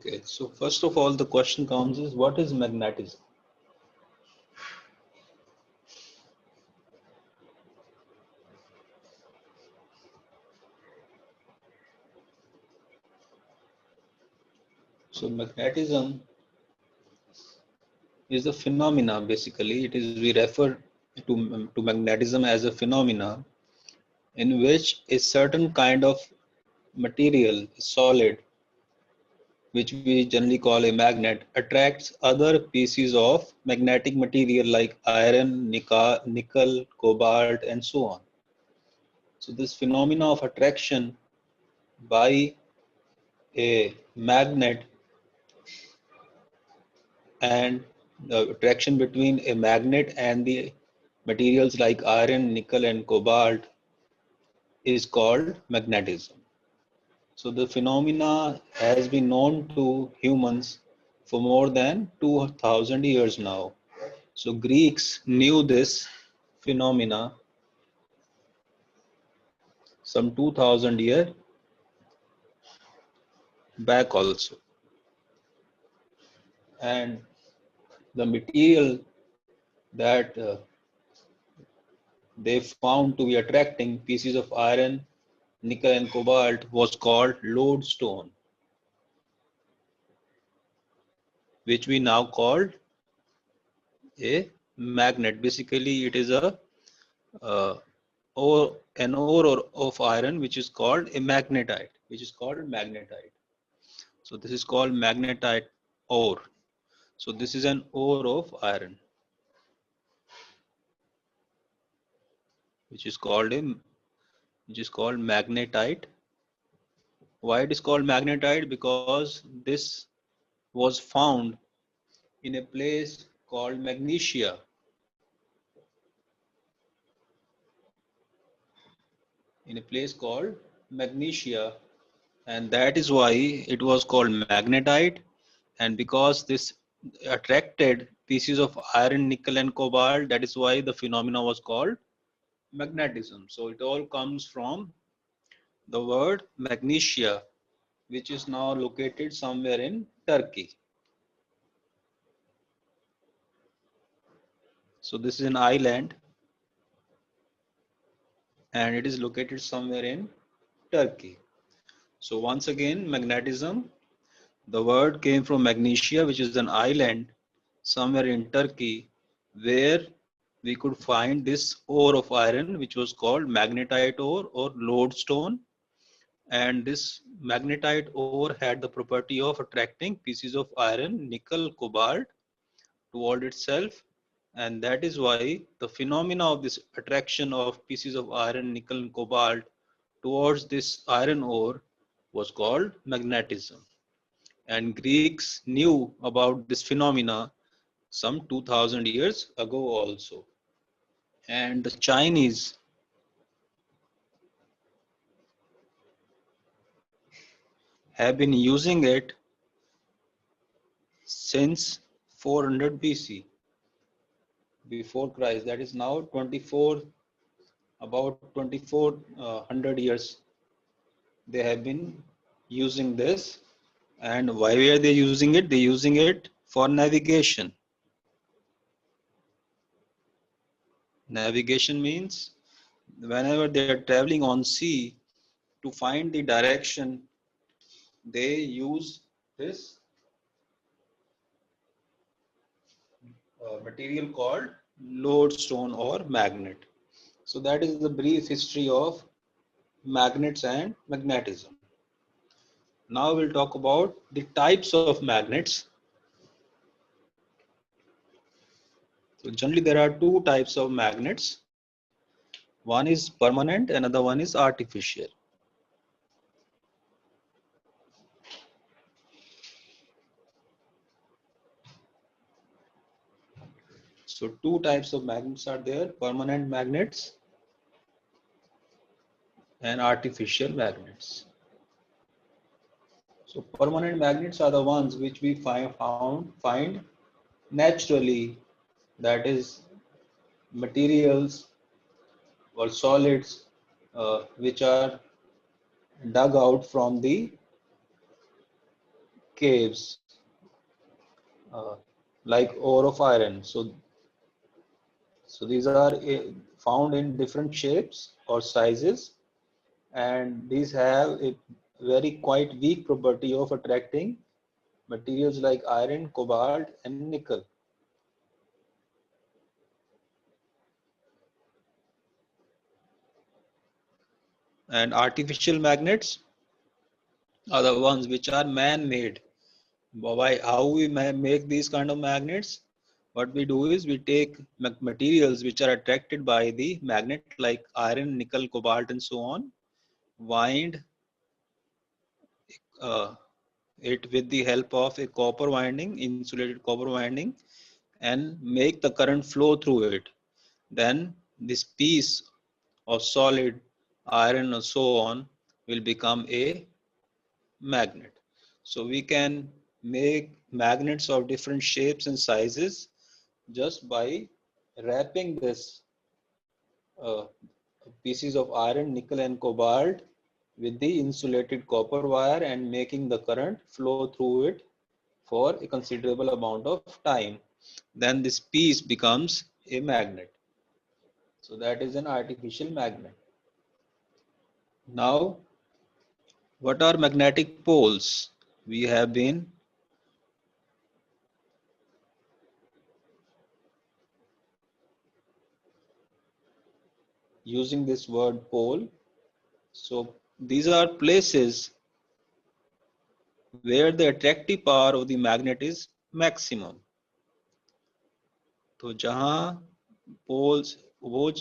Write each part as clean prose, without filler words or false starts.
Okay, so first of all, the question comes is what is magnetism? So magnetism is a phenomena. Basically, it is we refer to magnetism as a phenomena in which a certain kind of material, solid, which we generally call a magnet, attracts other pieces of magnetic material like iron, nickel, cobalt, and so on. So this phenomena of attraction by a magnet and the attraction between a magnet and the materials like iron, nickel, and cobalt is called magnetism. So the phenomena has been known to humans for more than 2000 years now. So Greeks knew this phenomena some 2000 years back also. And the material that they found to be attracting pieces of iron, nickel, and cobalt was called lodestone, which we now call a magnet. Basically, it is an ore of iron which is called a magnetite. So this is called magnetite ore. So this is an ore of iron, which is called magnetite. Why it is called magnetite? Because this was found in a place called Magnesia. In a place called Magnesia, and that is why it was called magnetite. And because this attracted pieces of iron, nickel, and cobalt, that is why the phenomena was called magnetism. So it all comes from the word Magnesia, which is now located somewhere in Turkey. So this is an island and it is located somewhere in Turkey. So once again, magnetism, the word came from Magnesia, which is an island somewhere in Turkey, where we could find this ore of iron, which was called magnetite ore or lodestone. And this magnetite ore had the property of attracting pieces of iron, nickel, cobalt toward itself. And that is why the phenomena of this attraction of pieces of iron, nickel, and cobalt towards this iron ore was called magnetism. And Greeks knew about this phenomena some 2000 years ago also. And the Chinese have been using it since 400 BC, before Christ. That is now about 2400 years they have been using this. And why were they using it? They're using it for navigation. Navigation means whenever they are traveling on sea, to find the direction, they use this material called lodestone or magnet. So that is the brief history of magnets and magnetism. Now we'll talk about the types of magnets. So generally there are two types of magnets. One is permanent, another one is artificial. So two types of magnets are there, permanent magnets and artificial magnets. So permanent magnets are the ones which we find naturally, that is materials or solids which are dug out from the caves uh, like ore of iron. So these are found in different shapes or sizes, and these have a very quite weak property of attracting materials like iron, cobalt, and nickel. And artificial magnets are the ones which are man-made. Why? How we make these kind of magnets? What we do is we take materials which are attracted by the magnet like iron, nickel, cobalt, and so on, wind uh, it with the help of a copper winding, insulated copper winding, and make the current flow through it. Then this piece of solid iron or so on will become a magnet. So we can make magnets of different shapes and sizes just by wrapping this uh, pieces of iron, nickel, and cobalt with the insulated copper wire and making the current flow through it for a considerable amount of time. Then this piece becomes a magnet. So that is an artificial magnet. Now, what are magnetic poles? We have been using this word pole. So these are places where the attractive power of the magnet is maximum. तो जहाँ poles वो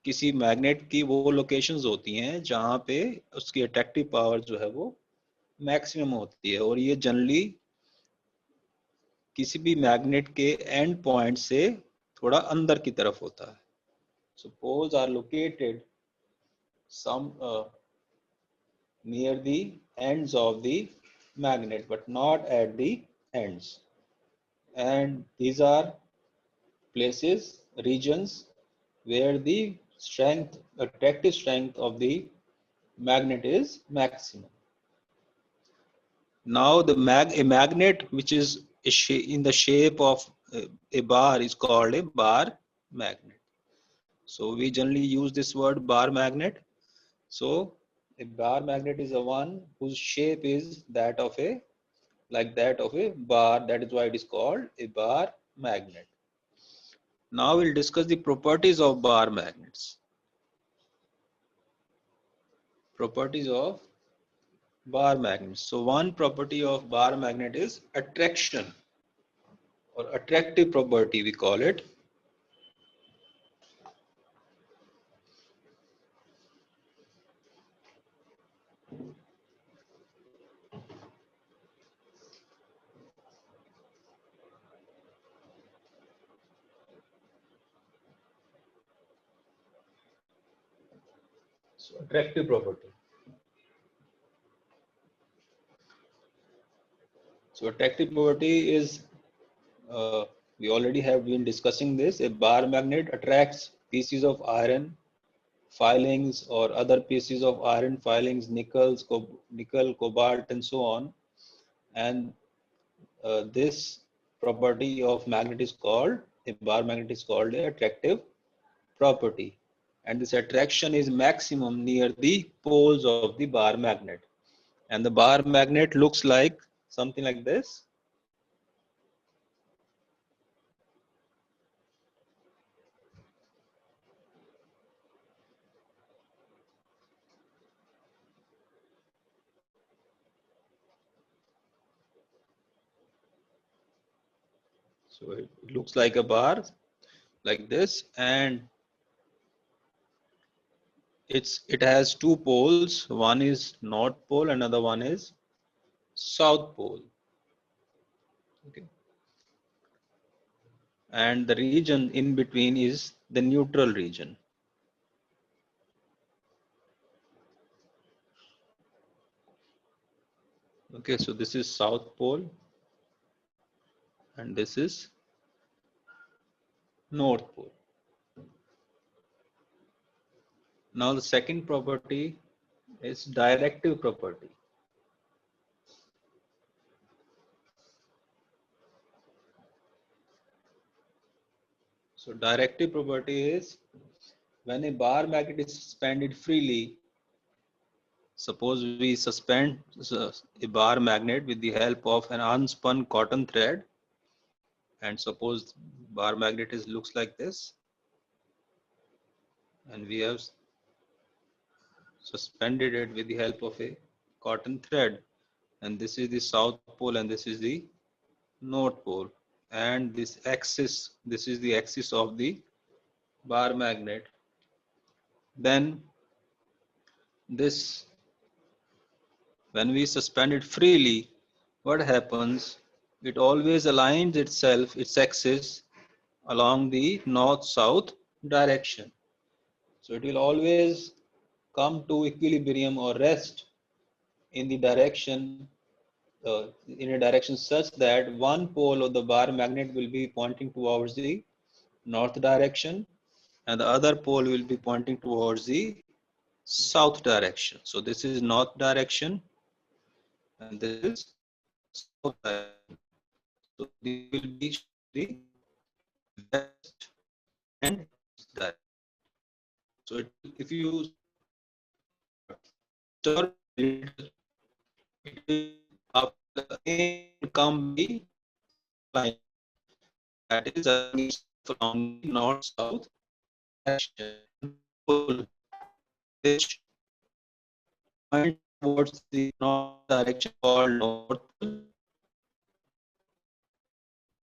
किसी magnet की वो locations होती हैं जहाँ पे उसकी अट्रैक्टिव पावर जो है वो मैक्सिमम होती है, और ये जनरली किसी भी मैग्नेट के एंड पॉइंट से थोड़ा अंदर की तरफ होता है. So poles are located some near the ends of the magnet but not at the ends, and these are places, regions where the strength, attractive strength of the magnet is maximum. Now the a magnet which is in the shape of a bar is called a bar magnet. So we generally use this word bar magnet. So a bar magnet is the one whose shape is that of a bar. That is why it is called a bar magnet. Now we'll discuss the properties of bar magnets. Properties of bar magnets. So one property of bar magnet is attraction, or attractive property we call it. So attractive property. So attractive property is, we already have been discussing this. A bar magnet attracts pieces of iron filings or other pieces of iron filings, nickel, cobalt, and so on. And this property of magnet is called, a bar magnet is called a attractive property. And this attraction is maximum near the poles of the bar magnet. And the bar magnet looks like something like this. So it looks like a bar like this, and it has two poles. One is north pole, another one is south pole. Okay. And the region in between is the neutral region. Okay, so this is south pole and this is north pole. Now the second property is directive property. So directive property is when a bar magnet is suspended freely. Suppose we suspend a bar magnet with the help of an unspun cotton thread, and suppose bar magnet is looks like this, and we have suspended it with the help of a cotton thread, and this is the south pole and this is the north pole, and this is the axis of the bar magnet. Then this, when we suspend it freely, what happens? It always aligns itself, its axis, along the north-south direction. So it will always come to equilibrium or rest in the direction, in a direction such that one pole of the bar magnet will be pointing towards the north direction and the other pole will be pointing towards the south direction. So this is north direction and this is south direction. So these will be the west and east direction. So if you disturb it will again come the same line, that is aligning itself along the north-south direction. Pole which point towards the north direction called north pole,